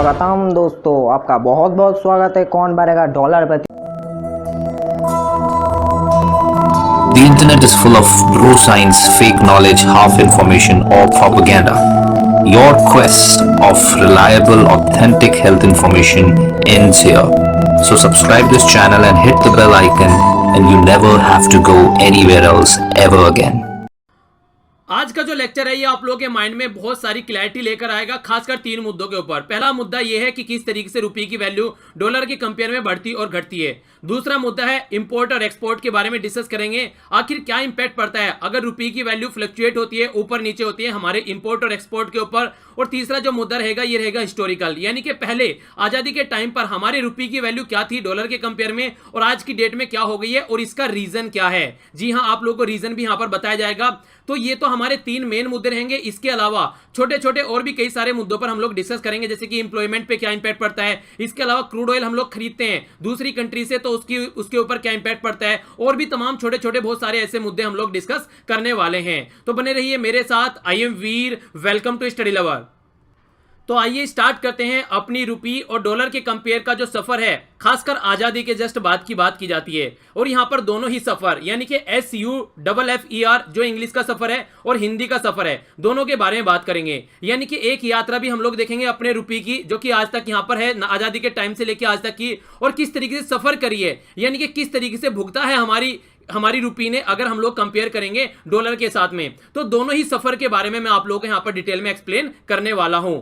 स्वागतम दोस्तों, आपका बहुत बहुत स्वागत है। कौन भरेगा डॉलर प्रति। The internet is full of bro science, fake knowledge, half information, or propaganda. Your quest of reliable, authentic health information ends here. So subscribe this channel and hit the bell icon, and you never have to go anywhere else ever again. आज का जो lecture है ये आप लोगों के mind में बहुत सारी क्लैरिटी लेकर आएगा, खासकर 3 मुद्दों के ऊपर। पहला मुद्दा ये है कि किस तरीके से रुपये की वैल्यू डॉलर के कंपेयर में बढ़ती और घटती है। दूसरा मुद्दा है इंपोर्ट और एक्सपोर्ट के बारे में डिस्कस करेंगे, आखिर क्या इंपैक्ट पड़ता है अगर रुपये की वैल्यू फ्लक्चुएट होती है, ऊपर नीचे होती है हमारे इंपोर्ट और एक्सपोर्ट के ऊपर। और तीसरा जो मुद्दा रहेगा ये रहेगा हिस्टोरिकल, यानी कि पहले आजादी के टाइम पर हमारे रुपये की वैल्यू क्या थी डॉलर के कंपेयर में और आज की डेट में क्या हो गई है और इसका रीजन क्या है। जी हाँ, आप लोगों को रीजन भी यहां पर बताया जाएगा। तो ये तो हमारे 3 मेन मुद्दे रहेंगे। इसके अलावा छोटे छोटे और भी कई सारे मुद्दों पर हम लोग डिस्कस करेंगे, जैसे कि एम्प्लॉयमेंट पे क्या इंपैक्ट पड़ता है। इसके अलावा क्रूड ऑयल हम लोग खरीदते हैं दूसरी कंट्री से, तो उसके ऊपर क्या इंपैक्ट पड़ता है, और भी तमाम छोटे छोटे बहुत सारे ऐसे मुद्दे हम लोग डिस्कस करने वाले हैं। तो बने रहिए मेरे साथ। I am Veer, welcome to study lover. तो आइए स्टार्ट करते हैं अपनी रुपये और डॉलर के कंपेयर का जो सफर है, खासकर आजादी के जस्ट बाद की बात की जाती है। और यहां पर दोनों ही सफर, यानी कि SUFFER जो इंग्लिश का सफर है और हिंदी का सफर है, दोनों के बारे में बात करेंगे। यानी कि एक यात्रा भी हम लोग देखेंगे अपने रुपये की, जो कि आज तक यहां पर है आजादी के टाइम से लेकर आज तक की, और किस तरीके से सफर करी है, यानी कि किस तरीके से भुगता है हमारी रुपये ने, अगर हम लोग कंपेयर करेंगे डॉलर के साथ में। तो दोनों ही सफर के बारे में मैं आप लोगों को यहां पर डिटेल में एक्सप्लेन करने वाला हूं।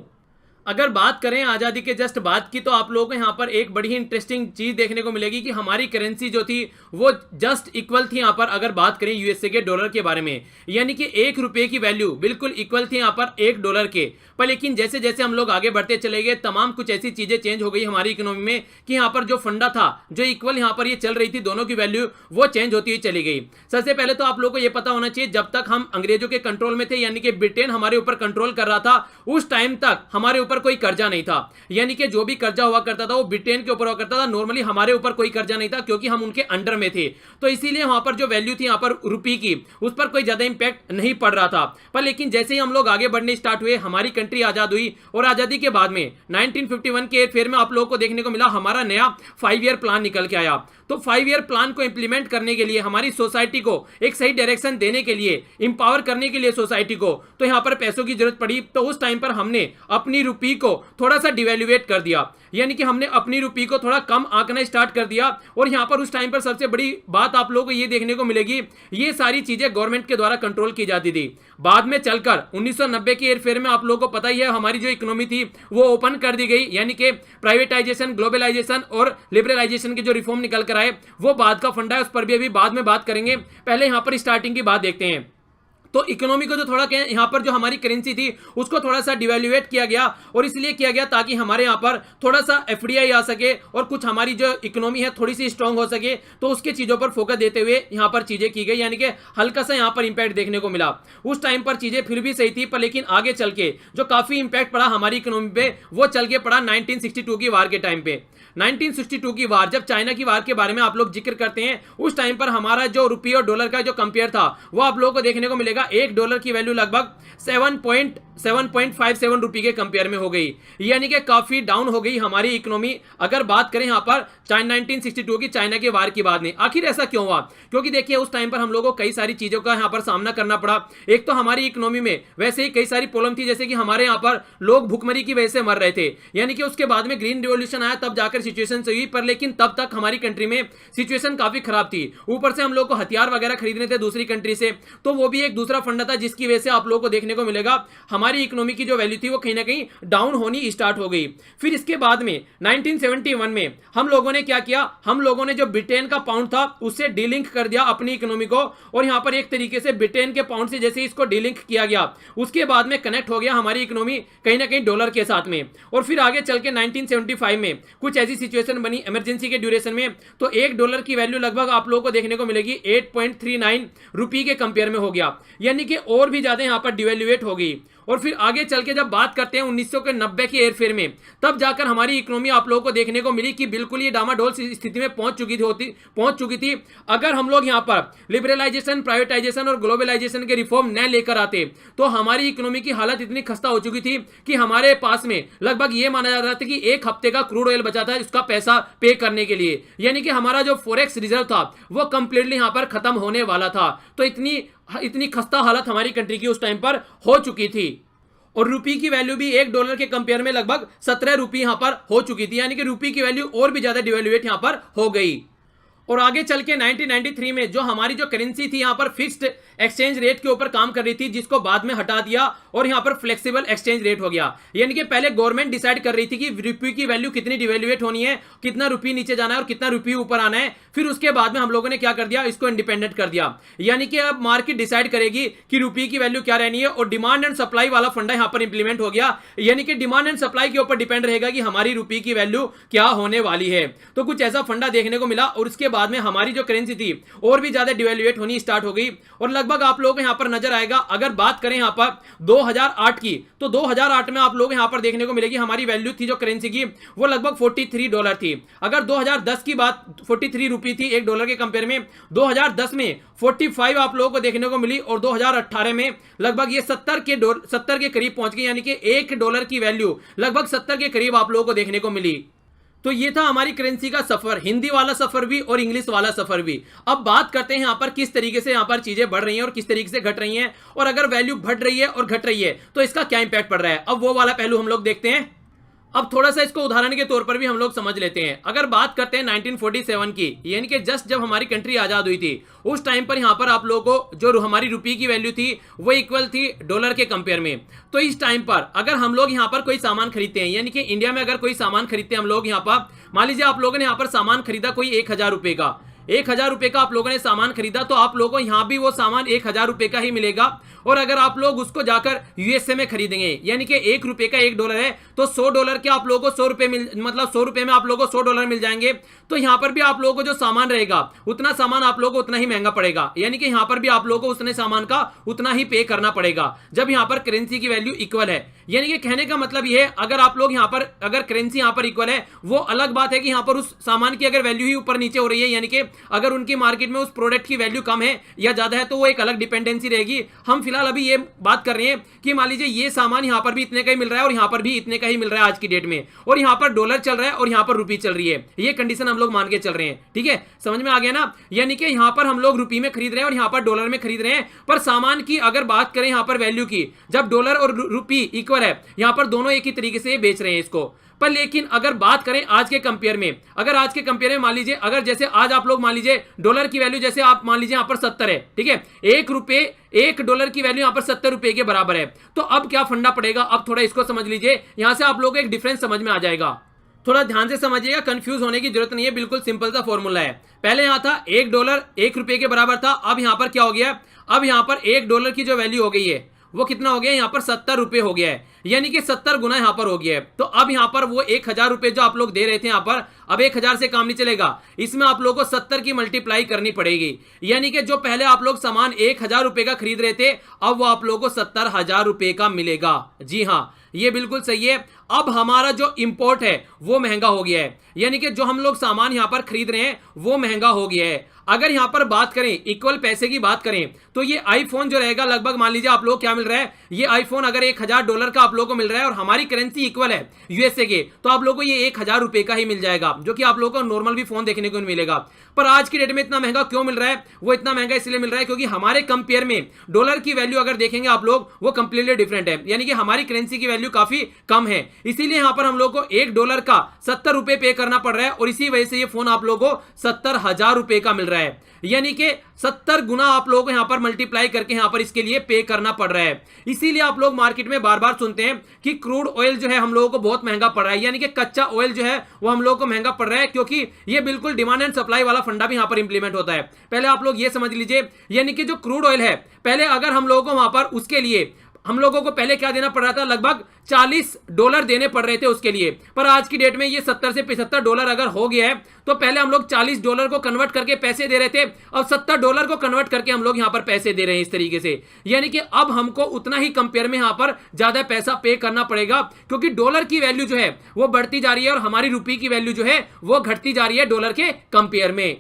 अगर बात करें आज़ादी के जस्ट बाद की, तो आप लोगों को यहाँ पर एक बड़ी ही इंटरेस्टिंग चीज़ देखने को मिलेगी कि हमारी करेंसी जो थी वो जस्ट इक्वल थी यहाँ पर, अगर बात करें यूएसए के डॉलर के बारे में, यानी कि 1 रुपये की वैल्यू बिल्कुल इक्वल थी यहाँ पर 1 डॉलर के। पर लेकिन जैसे जैसे हम लोग आगे बढ़ते चले गए, तमाम कुछ ऐसी चीज़ें चेंज हो गई हमारी इकोनॉमी में कि यहाँ पर जो फंडा था, जो इक्वल यहाँ पर ये चल रही थी दोनों की वैल्यू, वो चेंज होती हुई चली गई। सबसे पहले तो आप लोगों को ये पता होना चाहिए, जब तक हम अंग्रेजों के कंट्रोल में थे, यानी कि ब्रिटेन हमारे ऊपर कंट्रोल कर रहा था, उस टाइम तक हमारे ऊपर कोई कर्जा नहीं था। यानी कि जो भी कर्जा हुआ करता था वो ब्रिटेन के ऊपर हुआ करता था, नॉर्मली हमारे ऊपर कोई कर्जा नहीं था, क्योंकि हम उनके अंडर में थे। तो इसीलिए वहां पर जो वैल्यू थी यहाँ पर रुपये की, उस पर कोई ज्यादा इंपैक्ट नहीं पड़ रहा था। पर लेकिन जैसे ही हम लोग आगे बढ़ने स्टार्ट हुए, हमारी कंट्री आजाद हुई, और आजादी के बाद में 1951 के फेर में आप लोगों को देखने को मिला हमारा नया 5 ईयर प्लान निकल के आया। तो 5 ईयर प्लान को इंप्लीमेंट करने के लिए, हमारी सोसाइटी को एक सही डायरेक्शन देने के लिए, इंपावर करने के लिए सोसाइटी को, तो यहां पर पैसों की जरूरत पड़ी। तो उस टाइम पर हमने अपनी रुपये को थोड़ा सा डिवैल्यूएट कर दिया, यानी कि हमने अपनी रुपये को थोड़ा कम आंकना स्टार्ट कर दिया। और यहां पर उस टाइम पर सबसे बड़ी बात आप लोगों को ये देखने को मिलेगी, ये सारी चीजें गवर्नमेंट के द्वारा कंट्रोल की जाती थी। बाद में चलकर 1990 के हेरफेर में आप लोगों को पता ही है, हमारी जो इकोनॉमी थी वो ओपन कर दी गई, यानी कि प्राइवेटाइजेशन, ग्लोबलाइजेशन और लिबरलाइजेशन के जो रिफॉर्म निकल कर आए, वो बाद का फंडा है, उस पर भी अभी बाद में बात करेंगे। पहले यहां पर स्टार्टिंग की बात देखते हैं। तो इकोनॉमी को जो थोड़ा यहाँ पर जो हमारी करेंसी थी उसको थोड़ा सा डिवैल्यूएट किया गया, और इसलिए किया गया ताकि हमारे यहाँ पर थोड़ा सा FDI आ सके और कुछ हमारी जो इकोनॉमी है थोड़ी सी स्ट्रांग हो सके। तो उसके चीज़ों पर फोकस देते हुए यहाँ पर चीज़ें की गई, यानी कि हल्का सा यहाँ पर इंपैक्ट देखने को मिला। उस टाइम पर चीज़ें फिर भी सही थी, पर लेकिन आगे चल के जो काफ़ी इंपैक्ट पड़ा हमारी इकोनॉमी पे, वो चल के पड़ा 1962 की वार के टाइम पे। 1962 की वार, जब चाइना की वार के बारे में आप लोग जिक्र करते हैं, उस टाइम पर हमारा जो रुपये और डॉलर का जो कंपेयर था, वो आप लोगों को देखने को मिलेगा 1 डॉलर की वैल्यू लगभग 7.57 रुपये के कंपेयर में हो गई, यानी कि काफी डाउन हो गई हमारी इकोनॉमी। अगर बात करें यहाँ पर 1962 की चाइना के वार की बात नहीं, आखिर ऐसा क्यों हुआ? क्योंकि देखिए उस टाइम पर हम लोगों को कई सारी चीजों का यहाँ पर सामना करना पड़ा। एक तो हमारी इकोनॉमी में वैसे ही कई सारी प्रॉब्लम थी, जैसे कि हमारे यहाँ पर लोग भुखमरी की वजह से मर रहे थे, यानी कि उसके बाद में ग्रीन रिवॉल्यूशन आया, तब जाकर सिचुएशन सही हुई। पर लेकिन तब तक हमारी कंट्री में सिचुएशन काफी खराब थी, ऊपर से हम लोग को हथियार वगैरह खरीदने थे दूसरी कंट्री से, तो वो भी एक दूसरा फंडा था, जिसकी वजह से आप लोगों को देखने को मिलेगा हमारी इकोनॉमी की जो वैल्यू थी वो कहीं ना कहीं डाउन होनी स्टार्ट हो गई। फिर इसके बाद में 1971 में हम लोगों ने क्या किया, हम लोगों ने जो ब्रिटेन का पाउंड था उससे डीलिंक कर दिया अपनी इकोनॉमी को, और यहां पर एक तरीके से ब्रिटेन के पाउंड से जैसे इसको डीलिंक किया गया, उसके बाद में कनेक्ट हो गया हमारी इकोनॉमी कहीं ना कहीं डॉलर के साथ में। और फिर आगे चल के 1975 में कुछ ऐसी सिचुएशन बनी इमरजेंसी के ड्यूरेशन में, तो 1 डॉलर की वैल्यू लगभग आप लोगों को देखने को मिलेगी 8.39 रुपये के कंपेयर में हो गया, यानी कि और भी ज्यादा यहाँ पर डिवेल्युएट होगी। और फिर आगे चल के जब बात करते हैं 1990 के एयरफेयर में, तब जाकर हमारी इकोनॉमी आप लोगों को देखने को मिली कि बिल्कुल ये डामाडोल स्थिति में पहुंच चुकी थी। अगर हम लोग यहाँ पर लिबरलाइजेशन, प्राइवेटाइजेशन और ग्लोबलाइजेशन के रिफॉर्म न लेकर आते तो हमारी इकोनॉमी की हालत इतनी खस्ता हो चुकी थी कि हमारे पास में लगभग ये माना जाता था कि एक हफ्ते का क्रूड ऑयल बचा था उसका पैसा पे करने के लिए, यानी कि हमारा जो फॉरेक्स रिजर्व था वो कंप्लीटली यहाँ पर खत्म होने वाला था। तो इतनी खस्ता हालत हमारी कंट्री की उस टाइम पर हो चुकी थी। और रुपी की वैल्यू भी $1 के कंपेयर में लगभग 17 रुपये यहां पर हो चुकी थी, यानी कि रुपी की वैल्यू और भी ज्यादा डिवेल्युएट यहां पर हो गई। और आगे चल के 1993 में जो हमारी जो करेंसी थी यहां पर फिक्स्ड एक्सचेंज रेट के ऊपर काम कर रही थी, जिसको बाद में हटा दिया और यहां पर फ्लेक्सिबल एक्सचेंज रेट हो गया। यानी कि पहले गवर्नमेंट डिसाइड कर रही थी कि रुपये की वैल्यू कितनी डिवेल्युएट होनी है, कितना रुपये नीचे जाना है और कितना रुपये ऊपर आना है। फिर उसके बाद में हम लोगों ने क्या कर दिया, इसको इंडिपेंडेंट कर दिया। यानी कि अब मार्केट डिसाइड करेगी कि रुपये की वैल्यू क्या रहनी है, और डिमांड एंड सप्लाई वाला फंडा यहां पर इंप्लीमेंट हो गया। यानी कि डिमांड एंड सप्लाई के ऊपर डिपेंड रहेगा कि हमारी रुपये की वैल्यू क्या होने वाली है। तो कुछ ऐसा फंडा देखने को मिला और उसके बाद में हमारी जो करेंसी थी और भी ज्यादा डिवेल्युएट होनी स्टार्ट हो गई। और लगभग आप लोगों को यहां पर नजर आएगा, अगर बात करें यहां पर 2008 की, तो 2008 में आप लोग यहां पर देखने को मिलेगी हमारी वैल्यू थी जो करेंसी की वो लगभग $43 थी। अगर 2010 की बात 43 रुपये थी $1 के कंपेयर में, 2010 में 45 आप लोगों को देखने को मिली और 2018 में लगभग ये 70 के करीब पहुंच गई। यानी कि $1 की वैल्यू लगभग 70 के करीब आप लोगों को देखने को मिली। तो ये था हमारी करेंसी का सफर, हिंदी वाला सफर भी और इंग्लिश वाला सफर भी। अब बात करते हैं यहाँ पर किस तरीके से यहाँ पर चीजें बढ़ रही हैं और किस तरीके से घट रही हैं, और अगर वैल्यू बढ़ रही है और घट रही है तो इसका क्या इंपैक्ट पड़ रहा है। अब वो वाला पहलू हम लोग देखते हैं। अब थोड़ा सा इसको उदाहरण के तौर पर भी हम लोग समझ लेते हैं। अगर बात करते हैं 1947 की, यानी कि जस्ट जब हमारी कंट्री आजाद हुई थी, उस टाइम पर यहां पर आप लोगों को जो हमारी रुपये की वैल्यू थी वो इक्वल थी डॉलर के कंपेयर में। तो इस टाइम पर अगर हम लोग यहां पर कोई सामान खरीदते हैं, यानी कि इंडिया में अगर कोई सामान खरीदते हैं हम लोग, यहां पर मान लीजिए आप लोगों ने यहां पर सामान खरीदा कोई 1000 रुपए का, 1000 रुपए का आप लोगों ने सामान खरीदा, तो आप लोगों को यहां भी वो सामान 1000 रुपए का ही मिलेगा। और अगर आप लोग उसको जाकर यूएसए में खरीदेंगे, यानी कि $1 का $1 है, तो $100 के आप लोगों को 100 रुपए मतलब 100 रुपए में आप लोगों को $100 मिल जाएंगे। तो यहां पर भी आप लोगों को जो सामान रहेगा उतना सामान आप लोगों को उतना ही महंगा पड़ेगा, यानी कि यहां पर भी आप लोगों को उतने सामान का उतना ही पे करना पड़ेगा जब यहां पर करेंसी की वैल्यू इक्वल है। यानी कि कहने का मतलब यह है, अगर आप लोग यहां पर अगर करेंसी यहां पर इक्वल है, वो अलग बात है कि यहां पर उस सामान की अगर वैल्यू ही ऊपर नीचे हो रही है, यानी कि अगर उनकी मार्केट में उस प्रोडक्ट की वैल्यू कम है या ज्यादा है, तो वो एक अलग डिपेंडेंसी रहेगी। हम फिलहाल अभी ये बात कर रहे हैं कि मान लीजिए ये सामान यहां पर भी इतने का ही मिल रहा है और यहां पर भी इतने का ही मिल रहा है आज की डेट में, और यहां पर डॉलर चल रहा है और यहां पर रुपये चल रही है। ये कंडीशन हम लोग मान के चल रहे हैं, ठीक है, समझ में आ गया ना। यानी कि यहां पर हम लोग रुपये में खरीद रहे हैं और यहां पर डॉलर में खरीद रहे हैं, पर सामान की अगर बात करें यहां पर वैल्यू की, जब डॉलर और रुपये इक्वल है, यहां पर दोनों एक ही तरीके से बेच रहे हैं इसको। पर लेकिन अगर बात करें आज के कंपेयर में, अगर आज के कंपेयर में मान लीजिए, अगर जैसे आज आप लोग मान लीजिए डॉलर की वैल्यू जैसे आप मान लीजिए यहां पर 70 है, ठीक है, $1 की वैल्यू यहां पर 70 रुपए के बराबर है। तो अब क्या फंडा पड़ेगा, अब थोड़ा इसको समझ लीजिए, यहां से आप लोगों को एक डिफरेंस समझ में आ जाएगा। थोड़ा ध्यान से समझिएगा, कंफ्यूज होने की जरूरत नहीं है, बिल्कुल सिंपल सा फॉर्मूला है। पहले यहां था $1 $1 के बराबर था, अब यहां पर क्या हो गया, अब यहां पर $1 की जो वैल्यू हो गई है वो कितना हो गया, यहां पर 70 रुपए हो गया है, यानी कि 70 गुना यहां पर हो गया है। तो अब यहां पर वो 1000 रुपए जो आप लोग दे रहे थे यहां पर, अब 1000 से काम नहीं चलेगा, इसमें आप लोगों को 70 की मल्टीप्लाई करनी पड़ेगी। यानी कि जो पहले आप लोग सामान 1000 रुपए का खरीद रहे थे, अब वो आप लोगों को 70,000 रुपए का मिलेगा। जी हां, ये बिल्कुल सही है। अब हमारा जो इंपोर्ट है वो महंगा हो गया है, यानी कि जो हम लोग सामान यहां पर खरीद रहे हैं वो महंगा हो गया है। अगर यहां पर बात करें इक्वल पैसे की बात करें, तो ये आईफोन जो रहेगा लगभग मान लीजिए आप लोग क्या मिल रहा है, ये आईफोन अगर $1000 का आप लोगों को मिल रहा है और हमारी करेंसी इक्वल है यूएसए के, तो आप लोगों को ये 1000 रुपए का ही मिल जाएगा, जो कि आप लोगों को नॉर्मल भी फोन देखने को मिलेगा। पर आज की डेट में इतना महंगा क्यों मिल रहा है, वो इतना महंगा इसलिए मिल रहा है क्योंकि हमारे कंपेयर में डॉलर की वैल्यू अगर देखेंगे आप लोग, वो कंप्लीटली डिफरेंट है, यानी कि हमारी करेंसी की वैल्यू काफी कम है। इसीलिए यहां पर हम लोग को $1 का 70 रुपए पे करना पड़ रहा है, और इसी वजह से ये फोन आप लोगों को 70,000 रुपए का मिल रहा है, यानी कि 70 गुना आप लोगों को यहां पर मल्टीप्लाई करके यहां पर इसके लिए पे करना पड़ रहा है। इसीलिए आप लोग मार्केट में बार बार सुनते हैं कि क्रूड ऑयल जो है हम लोगों को बहुत महंगा पड़ रहा है, यानी कि कच्चा ऑयल जो है वो हम लोगों को महंगा पड़ रहा है, क्योंकि ये बिल्कुल डिमांड एंड सप्लाई वाला फंडा भी यहां पर इंप्लीमेंट होता है। पहले आप लोग ये समझ लीजिए, यानी कि जो क्रूड ऑयल है, पहले अगर हम लोगों को वहां पर उसके लिए हम लोगों को पहले क्या देना पड़ रहा था, लगभग $40 देने पड़ रहे थे उसके लिए, पर आज की डेट में ये $70 से $75 अगर हो गया है, तो पहले हम लोग $40 को कन्वर्ट करके पैसे दे रहे थे, अब $70 को कन्वर्ट करके हम लोग यहां पर पैसे दे रहे हैं इस तरीके से। यानी कि अब हमको उतना ही कंपेयर में यहां पर ज्यादा पैसा पे करना पड़ेगा, क्योंकि डॉलर की वैल्यू जो है वो बढ़ती जा रही है और हमारी रुपये की वैल्यू जो है वो घटती जा रही है डॉलर के कंपेयर में।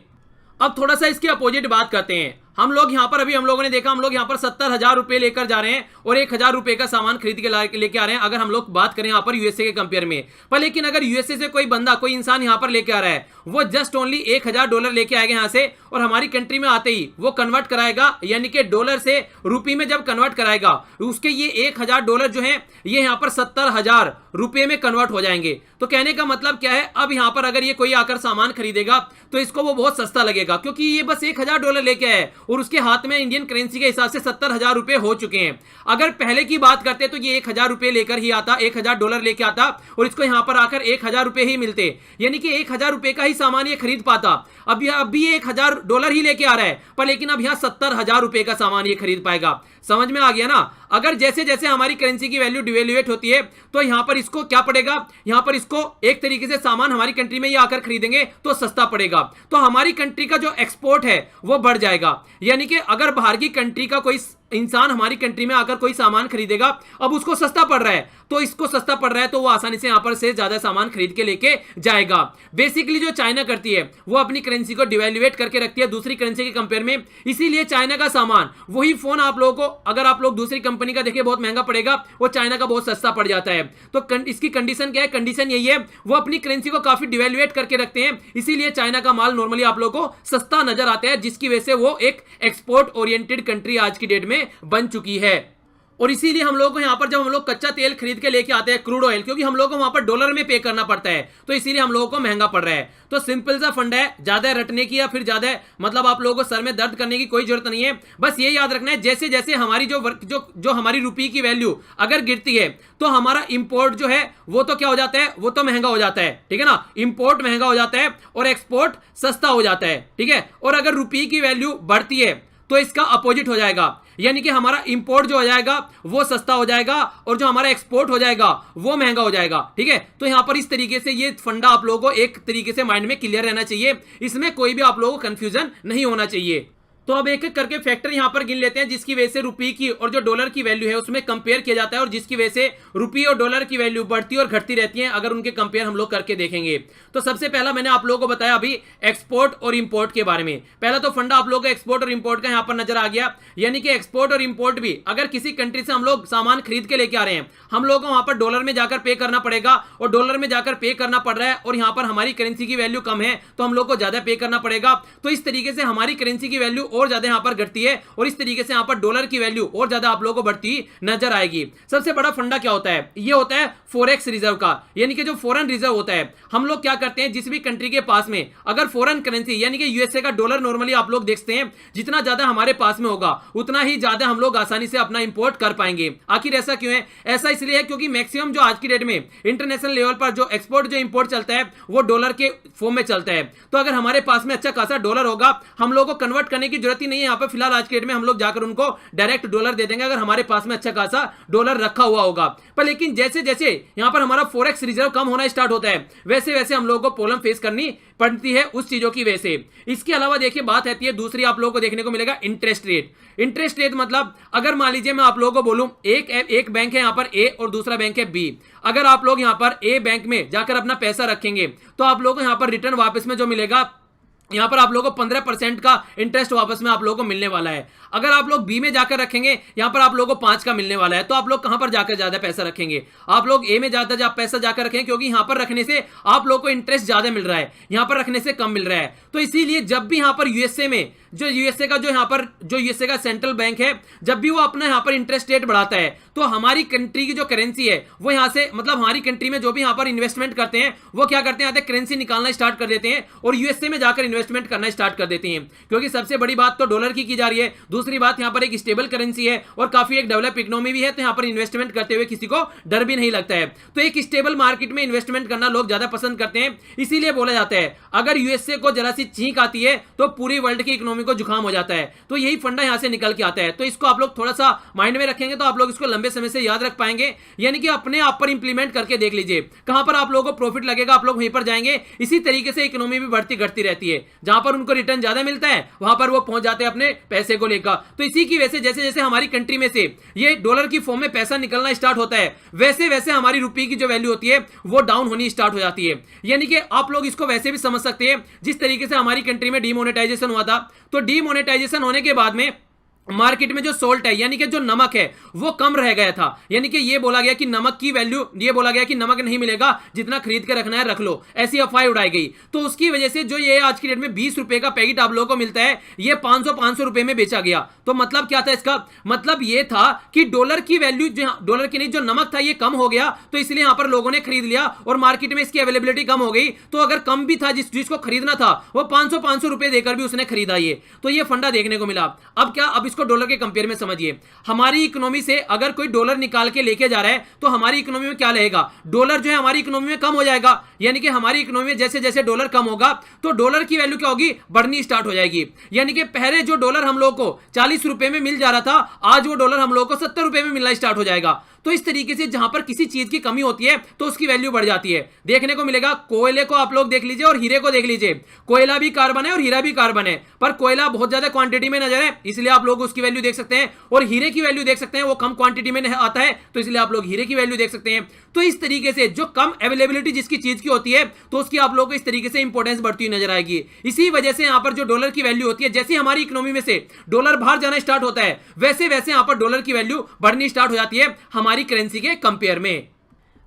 अब थोड़ा सा इसके अपोजिट बात करते हैं। हम लोग यहां पर अभी हम लोगों ने देखा, हम लोग यहां पर 70,000 रुपए लेकर जा रहे हैं और 1,000 रुपए का सामान खरीद के लेके आ रहे हैं, अगर हम लोग बात करें यहां पर यूएसए के कंपेयर में। पर लेकिन अगर यूएसए से कोई बंदा, कोई इंसान यहां पर लेके आ रहा है, वो जस्ट ओनली $1,000 लेके आएगा यहां से, और हमारी कंट्री में आते ही वो कन्वर्ट कराएगा, यानी कि डॉलर से रुपये में जब कन्वर्ट कराएगा, उसके ये $1,000 जो है ये यहां पर 70,000 रुपये में कन्वर्ट हो जाएंगे। तो कहने का मतलब क्या है, अब यहां पर अगर ये कोई आकर सामान खरीदेगा तो इसको वो बहुत सस्ता लगेगा, क्योंकि ये बस $1,000 लेके आए और उसके हाथ में इंडियन करेंसी के हिसाब से 70,000 रुपए हो चुके हैं। अगर पहले की बात करते तो ये $1,000 रुपए लेकर ही आता, $1,000 लेके आता और इसको यहां पर आकर $1,000 रुपए ही मिलते, यानी कि $1,000 रुपए का ही सामान ये खरीद पाता। अब भी $1,000 ही लेके आ रहा है, पर लेकिन अब यहां 70,000 रुपए का सामान ये खरीद पाएगा। समझ में आ गया ना। अगर जैसे जैसे हमारी करेंसी की वैल्यू डिवेल्युएट होती है तो यहां पर इसको क्या पड़ेगा, यहां पर इसको एक तरीके से सामान हमारी कंट्री में ये आकर खरीदेंगे तो सस्ता पड़ेगा, तो हमारी कंट्री का जो एक्सपोर्ट है वो बढ़ जाएगा। यानी कि अगर बाहर की कंट्री का कोई इंसान हमारी कंट्री में आकर कोई सामान खरीदेगा, अब उसको सस्ता पड़ रहा है, तो इसको सस्ता पड़ रहा है तो वो आसानी से यहां पर से ज्यादा सामान खरीद के लेके जाएगा। बेसिकली जो चाइना करती है वो अपनी करेंसी को डिवेल्युएट करके रखती है दूसरी करेंसी के कंपेयर में, इसीलिए चाइना का सामान, वही फोन आप लोगों को अगर आप लोग दूसरी कंपनी का देखें बहुत महंगा पड़ेगा, वो चाइना का बहुत सस्ता पड़ जाता है। तो इसकी कंडीशन क्या है, कंडीशन यही है, वो अपनी करेंसी को काफी डिवेल्युएट करके रखते हैं, इसीलिए चाइना का माल नॉर्मली आप लोगों को सस्ता नजर आता है, जिसकी वजह से वो एक एक्सपोर्ट ओरिएंटेड कंट्री आज की डेट में बन चुकी है। और इसीलिए हम लोग को यहां पर जब हम लोग कच्चा तेल खरीद के लेके आते हैं, क्रूड ऑयल, क्योंकि हम लोग को वहां पर डॉलर में पे करना पड़ता है, तो इसीलिए हम लोगों को महंगा पड़ रहा है। तो सिंपल सा फंड है, ज्यादा रटने की या फिर ज्यादा मतलब आप लोगों को सर में दर्द करने की कोई जरूरत नहीं है। बस ये याद रखना है, जैसे जैसे हमारी जो हमारी रुपये की वैल्यू अगर गिरती है तो हमारा इंपोर्ट जो है वो तो क्या हो जाता है, वो तो महंगा हो जाता है, ठीक है ना। इंपोर्ट महंगा हो जाता है और एक्सपोर्ट सस्ता हो जाता है, ठीक है। और अगर रुपये की वैल्यू बढ़ती है तो इसका अपोजिट हो जाएगा, यानी कि हमारा इंपोर्ट जो हो जाएगा वो सस्ता हो जाएगा और जो हमारा एक्सपोर्ट हो जाएगा वो महंगा हो जाएगा, ठीक है। तो यहां पर इस तरीके से ये फंडा आप लोगों को एक तरीके से माइंड में क्लियर रहना चाहिए, इसमें कोई भी आप लोगों को कंफ्यूजन नहीं होना चाहिए। तो अब एक एक करके फैक्टर यहां पर गिन लेते हैं जिसकी वजह से रुपये की और जो डॉलर की वैल्यू है उसमें कंपेयर किया जाता है और जिसकी वजह से रुपये और डॉलर की वैल्यू बढ़ती और घटती रहती है अगर उनके कंपेयर हम लोग करके देखेंगे। तो सबसे पहला मैंने आप लोगों को बताया अभी एक्सपोर्ट और इंपोर्ट के बारे में। पहला तो फंडा आप लोगों को एक्सपोर्ट और इंपोर्ट का यहां पर नजर आ गया, यानी कि एक्सपोर्ट और इंपोर्ट भी अगर किसी कंट्री से हम लोग सामान खरीद के लेके आ रहे हैं, हम लोगों को वहां पर डॉलर में जाकर पे करना पड़ेगा और डॉलर में जाकर पे करना पड़ रहा है और यहां पर हमारी करेंसी की वैल्यू कम है तो हम लोग को ज्यादा पे करना पड़ेगा। तो इस तरीके से हमारी करेंसी की वैल्यू और ज्यादा यहां पर है और इस तरीके से यहां पर डॉलर की वैल्यू और ज्यादा आप लोगों को बढ़ती नजर आएगी। सबसे बड़ा फंडा क्या होता है, ये होता है फॉरेक्स रिजर्व का, यानी कि जो फॉरेन रिजर्व होता है। हम लोग क्या करते हैं, जिस भी कंट्री के पास में अगर फॉरेन करेंसी यानी कि यूएसए का डॉलर नॉर्मली आप लोग देखते हैं जितना ज्यादा हमारे पास में होगा उतना ही ज्यादा हम लोग आसानी से अपना इंपोर्ट कर पाएंगे। आखिर ऐसा क्यों है, ऐसा इसलिए है क्योंकि मैक्सिमम जो आज की डेट में इंटरनेशनल लेवल पर जो एक्सपोर्ट जो इंपोर्ट चलता है वो डॉलर के फॉर्म में चलता है। तो अगर हमारे पास में अच्छा खासा डॉलर होगा, हम लोग को कन्वर्ट करने की जरूरत ही नहीं है। यहाँ पर फिलहाल आज के डेट में हम लोग जाकर उनको डायरेक्ट डॉलर दे देंगे अगर हमारे पास में अच्छा खासा डॉलर रखा हुआ होगा। पर लेकिन जैसे जैसे यहां पर हमारा फॉरेक्स रिजर्व कम होना स्टार्ट होता है वैसे वैसे हम लोगों को प्रॉब्लम फेस करनी पड़ती है उस चीजों की वजह से। इसके अलावा देखिए बात आती है दूसरी, आप लोगों को देखने को मिलेगा इंटरेस्ट रेट। इंटरेस्ट रेट मतलब अगर मान लीजिए मैं आप लोगों को बोलूं एक बैंक है यहां पर ए और दूसरा बैंक है बी, अगर आप लोग यहां पर ए बैंक में जाकर अपना पैसा रखेंगे तो आप लोगों को यहां पर रिटर्न वापस में जो मिलेगा, यहां पर आप लोगों को 15% का इंटरेस्ट वापस में आप लोगों को मिलने वाला है। अगर आप लोग बी में जाकर रखेंगे यहां पर आप लोगों को 5 का मिलने वाला है। तो आप लोग कहां पर जाकर ज्यादा पैसा रखेंगे, आप लोग ए में ज्यादा पैसा जाकर रखेंगे क्योंकि यहां पर रखने से आप लोग को इंटरेस्ट ज्यादा मिल रहा है, यहां पर रखने से कम मिल रहा है। तो इसीलिए जब भी यहां पर यूएसए में जो यूएसए का सेंट्रल बैंक है जब भी वो अपना यहां पर इंटरेस्ट रेट बढ़ाता है तो हमारी कंट्री की जो करेंसी है वो यहां से मतलब हमारी कंट्री में जो भी यहां पर इन्वेस्टमेंट करते हैं वो क्या करते हैं, करेंसी निकालना स्टार्ट कर देते हैं और यूएसए में जाकर इन्वेस्टमेंट करना स्टार्ट कर देते हैं। क्योंकि सबसे बड़ी बात तो डॉलर की जा रही है, दूसरी बात यहाँ पर एक स्टेबल करेंसी है और काफी एक डेवलप इकोनॉमी भी है, तो यहाँ पर इन्वेस्टमेंट करते हुए किसी को डर भी नहीं लगता है। तो एक स्टेबल मार्केट में इन्वेस्टमेंट करना लोग ज्यादा पसंद करते हैं। इसीलिए बोला जाता है अगर यूएसए को जरा सी छींक आती है तो पूरी वर्ल्ड की इकोनॉमी को जुकाम हो जाता है। तो यही फंडा यहां से निकल के आता है। तो इसको आप लोग थोड़ा सा माइंड में रखेंगे तो आप लोग इसको लंबे समय से याद रख पाएंगे। यानी कि अपने आप पर इंप्लीमेंट करके देख लीजिए कहां पर आप लोगों को प्रॉफिट लगेगा, आप लोग वहीं पर जाएंगे। इसी तरीके से इकोनॉमी भी बढ़ती घटती रहती है, जहां पर उनको रिटर्न ज्यादा मिलता है वहां पर वो पहुंच जाते हैं अपने पैसे को लेकर। तो इसी की वजह से जैसे जैसे हमारी कंट्री में से ये डॉलर की फॉर्म में पैसा निकलना स्टार्ट होता है, वैसे वैसे हमारी रुपये की जो वैल्यू होती है वो डाउन होनी स्टार्ट हो जाती है। यानी कि आप लोग इसको वैसे भी समझ सकते हैं जिस तरीके से हमारी कंट्री में डीमोनेटाइजेशन हुआ था। तो डीमोनेटाइजेशन होने के बाद में मार्केट में जो सोल्ट है यानी कि जो नमक है वो कम रह गया था। यानी कि ये बोला गया कि नमक की वैल्यू, ये बोला गया कि नमक नहीं मिलेगा, जितना खरीद के रखना है रख लो, ऐसी अफवाह उड़ाई गई। तो उसकी वजह से जो ये आज की डेट में 20 रुपए का पैकेट आप लोगों को मिलता है ये 500 रुपए में बेचा गया। तो मतलब क्या था इसका? मतलब ये था कि डॉलर की वैल्यू, डॉलर की नहीं जो नमक था ये कम हो गया, तो इसलिए यहां पर लोगों ने खरीद लिया और मार्केट में इसकी अवेलेबिलिटी कम हो गई। तो अगर कम भी था जिसको खरीदना था वो 500 रुपए देकर भी उसने खरीदा। ये तो ये फंडा देखने को मिला। अब क्या, अब इसको डॉलर के कंपेयर में समझिए। हमारी इकोनॉमी से अगर कोई डॉलर निकाल के लेके जा रहा है तो हमारी इकोनॉमी में क्या रहेगा? डॉलर जो है हमारी इकोनॉमी में कम हो जाएगा। यानी कि हमारी इकोनॉमी में जैसे जैसे डॉलर कम होगा तो डॉलर की वैल्यू क्या होगी? बढ़नी स्टार्ट हो जाएगी। यानी कि पहले जो डॉलर हम लोग को 40 रुपए में मिल जा रहा था, आज वो डॉलर हम लोग को 70 रुपए में मिलना स्टार्ट हो जाएगा। तो इस तरीके से जहां पर किसी चीज की कमी होती है तो उसकी वैल्यू बढ़ जाती है। देखने को मिलेगा, कोयले को आप लोग देख लीजिए और हीरे को देख लीजिए। कोयला भी कार्बन है और हीरा भी कार्बन है, पर कोयला बहुत ज्यादा क्वांटिटी में नजर है इसलिए आप लोग उसकी वैल्यू देख सकते हैं, और हीरे की वैल्यू देख सकते हैं वो कम क्वांटिटी में आता है तो इसलिए आप लोग हीरे की वैल्यू देख सकते हैं। तो इस तरीके से जो कम अवेलेबिलिटी जिसकी चीज की होती है तो उसकी आप लोग को इस तरीके से इंपॉर्टेंस बढ़ती हुई नजर आएगी। इसी वजह से यहां पर जो डॉलर की वैल्यू होती है, जैसे हमारी इकोनॉमी में से डॉलर बाहर जाना स्टार्ट होता है वैसे वैसे यहां पर डॉलर की वैल्यू बढ़नी स्टार्ट हो जाती है हमारी करेंसी के कंपेयर में।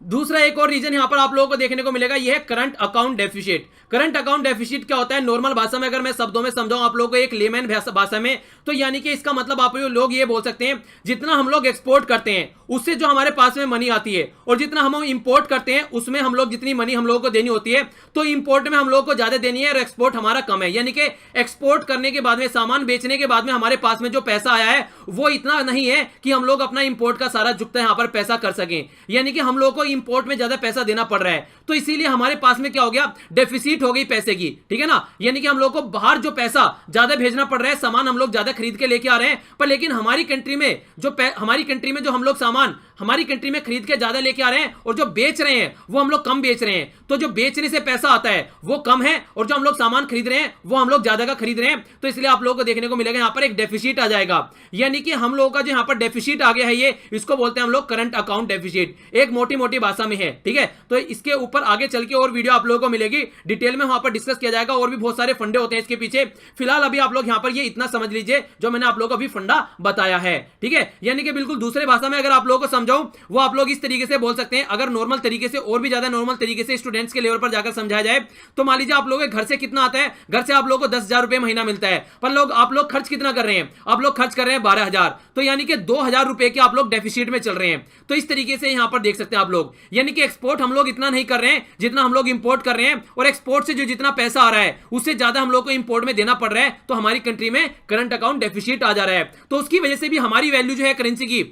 दूसरा एक और रीजन यहां पर आप लोगों को देखने को मिलेगा, यह है current account deficit. Current account deficit क्या होता है? नॉर्मल भाषा में अगर मैं शब्दों में समझाऊं आप लोगों को, एक लेमैन भाषा में, तो यानी कि इसका मतलब आप लोग ये बोल सकते हैं जितना हम लोग एक्सपोर्ट करते हैं उससे जो हमारे पास में मनी आती है और जितना हम इंपोर्ट करते हैं उसमें हम लोग जितनी मनी हम लोगों को देनी होती है, तो इंपोर्ट में हम लोगों को ज्यादा देनी है और एक्सपोर्ट हमारा कम है। यानी कि एक्सपोर्ट करने के बाद में, सामान बेचने के बाद में हमारे पास में जो पैसा आया है वो इतना नहीं है कि हम लोग अपना इंपोर्ट का सारा जुगता यहां पर पैसा कर सकें। यानी कि हम लोग को इंपोर्ट में ज्यादा पैसा देना पड़ रहा है, तो इसीलिए हमारे पास में क्या हो गया? डेफिसिट हो गई पैसे की, ठीक है ना। यानी कि हम लोग को बाहर जो पैसा ज्यादा भेजना पड़ रहा है, सामान हम लोग ज्यादा खरीद के लेके आ रहे हैं, पर लेकिन हमारी कंट्री में जो हम लोग सामान हमारी कंट्री में खरीद के ज्यादा लेके आ रहे हैं और जो बेच रहे हैं वो हम लोग कम बेच रहे हैं। तो जो बेचने से पैसा आता है वो कम है और जो हम लोग सामान खरीद रहे हैं वो हम लोग ज्यादा का खरीद रहे हैं, तो इसलिए आप लोगों को देखने को मिलेगा यहां पर एक डेफिसिट आ जाएगा। यानी कि हम लोगों का जो यहां पर डेफिसिट आ गया है ये, इसको बोलते हैं हम लोग करंट अकाउंट डेफिसिट। एक मोटी मोटी भाषा में है, ठीक है। तो इसके ऊपर आगे चल के और वीडियो आप लोगों को मिलेगी, डिटेल में वहां पर डिस्कस किया जाएगा और भी बहुत सारे फंडे होते हैं इसके पीछे। फिलहाल अभी आप लोग यहां पर ये इतना समझ लीजिए जो मैंने आप लोगों को अभी फंडा बताया है, ठीक है। यानी कि बिल्कुल दूसरे भाषा में अगर आप लोगों को समझाऊं वो आप लोग इस तरीके से बोल सकते हैं, अगर नॉर्मल तरीके से और भी ज्यादा नॉर्मल तरीके से स्टूडेंट्स के लेवल पर जाकर समझाया जाए तो मान लीजिए आप लोगों के घर से कितना आता है? घर से आप लोगों को 10,000 रुपए महीना मिलता है, पर आप लोग खर्च कितना कर रहे हैं? आप लोग खर्च कर रहे हैं 12,000, तो यानी कि 2,000 रुपए के आप लोग डेफिसिट में चल रहे हैं। तो इस तरीके से यहां पर देख सकते हैं आप लोग, यानी कि एक्सपोर्ट हम लोग इतना नहीं कर रहे हैं जितना हम लोग इंपोर्ट कर रहे हैं, और एक्सपोर्ट से जो जितना पैसा आ रहा है उससे ज्यादा हम लोग को इंपोर्ट में देना पड़ रहा है, तो हमारी कंट्री में करंट अकाउंट डेफिसिट आ जा रहा है। तो उसकी वजह से भी हमारी वैल्यू जो है करेंसी की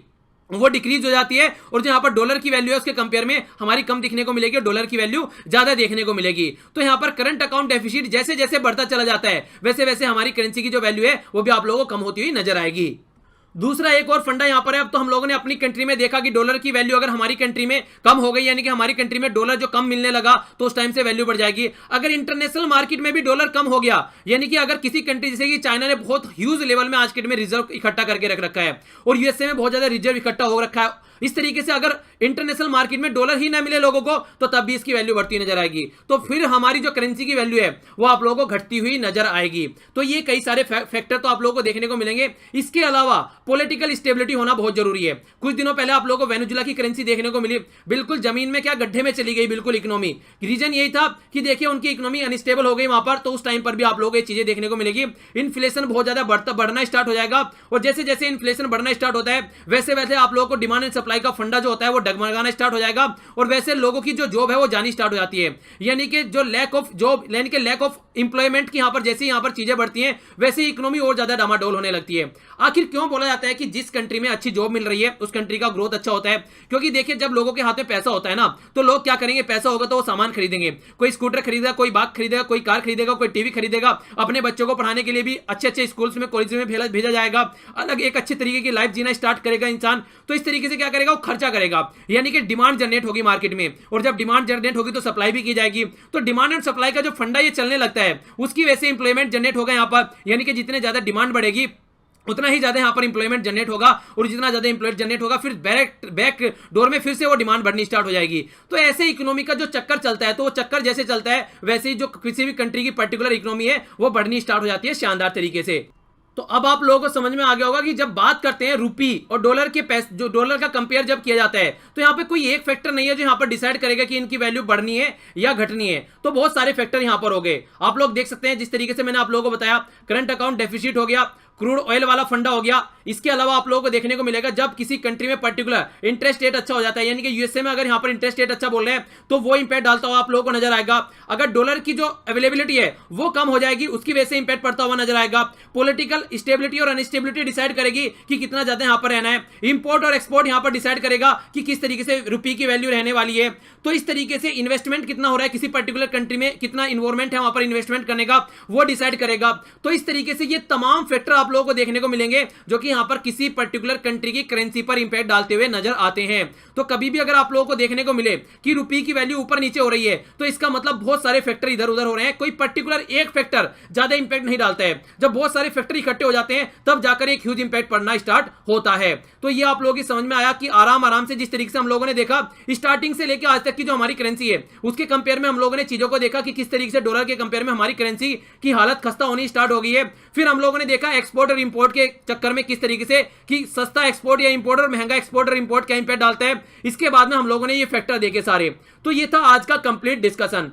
वो डिक्रीज हो जाती है, और जो यहां पर डॉलर की वैल्यू है उसके कंपेयर में हमारी कम दिखने को मिलेगी और डॉलर की वैल्यू ज्यादा देखने को मिलेगी। तो यहां पर करंट अकाउंट डेफिसिट जैसे जैसे बढ़ता चला जाता है वैसे वैसे हमारी करेंसी की जो वैल्यू है वो भी आप लोगों को कम होती हुई नजर आएगी। दूसरा एक और फंडा यहां पर है, अब तो हम लोगों ने अपनी कंट्री में देखा कि डॉलर की वैल्यू अगर हमारी कंट्री में कम हो गई, यानी कि हमारी कंट्री में डॉलर जो कम मिलने लगा तो उस टाइम से वैल्यू बढ़ जाएगी। अगर इंटरनेशनल मार्केट में भी डॉलर कम हो गया, यानी कि अगर किसी कंट्री जैसे कि चाइना ने बहुत ह्यूज लेवल में आज के डेट में रिजर्व इकट्ठा करके रख रखा है और यूएसए में बहुत ज्यादा रिजर्व इकट्ठा हो रखा है, इस तरीके से अगर इंटरनेशनल मार्केट में डॉलर ही ना मिले लोगों को तो तब भी इसकी वैल्यू बढ़ती नजर आएगी, तो फिर हमारी जो करेंसी की वैल्यू है वो आप लोगों को घटती हुई नजर आएगी। तो ये कई सारे फैक्टर तो आप लोगों को देखने को मिलेंगे। इसके अलावा पॉलिटिकल स्टेबिलिटी होना बहुत जरूरी है। कुछ दिनों पहले आप लोगों को वेनेजुएला की करेंसी देखने को मिली, बिल्कुल जमीन में क्या गड्ढे में चली गई बिल्कुल इकोनॉमी। रीजन यही था कि देखिए उनकी इकोनॉमी अनस्टेबल हो गई वहां पर, तो उस टाइम पर भी आप लोगों को ये चीजें देखने को मिलेगी। इन्फ्लेशन बहुत ज्यादा बढ़ना स्टार्ट हो जाएगा, और जैसे जैसे इन्फ्लेशन बढ़ना स्टार्ट होता है वैसे वैसे आप लोगों को डिमांड एंड सप्लाई का फंडा जो होता है वो डगमगाना स्टार्ट हो जाएगा और वैसे लोगों की जो जॉब है वो जानी स्टार्ट हो जाती है। यानी कि जो लैक ऑफ जॉब यानी कि लैक ऑफ इंप्लॉयमेंट की यहाँ पर जैसे यहाँ पर चीजें बढ़ती हैं वैसे ही इकोनॉमी और ज्यादा डामाडोल होने लगती है। आखिर क्यों बोला जाता है कि जिस कंट्री में अच्छी जॉब मिल रही है उस कंट्री का ग्रोथ अच्छा होता है? क्योंकि देखिए जब लोगों के हाथ में पैसा होता है ना तो लोग क्या करेंगे, पैसा होगा तो वो सामान खरीदेंगे, कोई स्कूटर खरीदेगा, कोई बाइक खरीदेगा, कोई कार खरीदेगा, कोई टीवी खरीदेगा, अपने बच्चों को पढ़ाने के लिए भी अच्छे अच्छे स्कूल्स में कॉलेज में भेजा जाएगा, अलग एक अच्छे तरीके की लाइफ जीना स्टार्ट करेगा इंसान। तो इस तरीके से क्या करेगा, वो खर्चा करेगा, यानी कि डिमांड जनरेट होगी मार्केट में, और जब डिमांड जनरेट होगी तो सप्लाई भी की जाएगी। तो डिमांड एंड सप्लाई का जो फंडा ये चलने लगता है उसकी वजह से इंप्लॉयमेंट जनरेट होगा यहाँ पर, यानी कि जितने ज्यादा डिमांड बढ़ेगी उतना ही ज्यादा यहाँ पर इंप्लॉयमेंट जनरेट होगा, और जितना ज्यादा इंप्लॉयमेंट जनरेट होगा फिर बैक डोर में फिर से वो डिमांड बढ़नी स्टार्ट हो जाएगी। तो ऐसे इकोनॉमी का जो चक्कर चलता है, तो वो चक्कर जैसे चलता है वैसे ही जो किसी भी कंट्री की पर्टिकुलर इकोनॉमी है वो बढ़नी स्टार्ट हो जाती है शानदार तरीके से। तो अब आप लोगों को समझ में आ गया होगा कि जब बात करते हैं रुपी और डॉलर के पैसे, जो डॉलर का कंपेयर जब किया जाता है तो यहाँ पे कोई एक फैक्टर नहीं है जो यहाँ पर डिसाइड करेगा कि इनकी वैल्यू बढ़नी है या घटनी है। तो बहुत सारे फैक्टर यहाँ पर हो गए, आप लोग देख सकते हैं जिस तरीके से मैंने आप लोगों को बताया। करंट अकाउंट डेफिसिट हो गया, क्रूड ऑयल वाला फंडा हो गया। इसके अलावा आप लोगों को देखने को मिलेगा जब किसी कंट्री में पर्टिकुलर इंटरेस्ट रेट अच्छा हो जाता है, यानी कि यूएसए में अगर यहाँ पर इंटरेस्ट रेट अच्छा बोल रहे हैं तो वो इंपैक्ट डालता हुआ आप लोगों को नजर आएगा। अगर डॉलर की जो अवेलेबिलिटी है वो कम हो जाएगी उसकी वजह से इंपैक्ट पड़ता हुआ नजर आएगा। पॉलिटिकल स्टेबिलिटी और अनस्टेबिलिटी डिसाइड करेगी कि कितना ज्यादा यहाँ पर रहना है। इंपोर्ट और एक्सपोर्ट यहाँ पर डिसाइड करेगा कि किस तरीके से रुपये की वैल्यू रहने वाली है। तो इस तरीके से इन्वेस्टमेंट कितना हो रहा है किसी पर्टिकुलर कंट्री में, कितना इन्वॉल्वमेंट है वहां पर इन्वेस्टमेंट करने का, वो डिसाइड करेगा। तो इस तरीके से ये तमाम फैक्टर आप लोगों को देखने को मिलेंगे जो कि यहां पर किसी पर्टिकुलर कंट्री की करेंसी पर इंपैक्ट डालते हुए नजर आते हैं। तो कभी भी अगर आप लोगों को देखने को मिले कि रुपये की वैल्यू ऊपर नीचे हो रही है तो इसका मतलब बहुत सारे फैक्टर इधर उधर हो रहे हैं, कोई पर्टिकुलर एक फैक्टर ज्यादा इंपैक्ट नहीं डालता है। जब बहुत सारे फैक्टर इकट्ठे हो जाते हैं तब जाकर एक ह्यूज इंपैक्ट पड़ना स्टार्ट होता है। तो ये आप लोगों की समझ में आया कि आराम से जिस तरीके से हम लोगों ने देखा स्टार्टिंग से लेकर आज तक की जो हमारी करेंसी है उसके कंपेयर में हम लोगों ने चीजों को देखा कि किस तरीके से डॉलर के कंपेयर में हमारी करेंसी की हालत खस्ता होनी स्टार्ट हो गई है। फिर हम लोगों ने देखा एक्सपोर्ट और इंपोर्ट के चक्कर में किस तरीके से कि सस्ता एक्सपोर्ट या इंपोर्ट और महंगा एक्सपोर्ट और इंपोर्ट क्या इंपैक्ट डालता है। इसके बाद में हम लोगों ने ये फैक्टर देखे सारे। तो ये था आज का कंप्लीट डिस्कशन।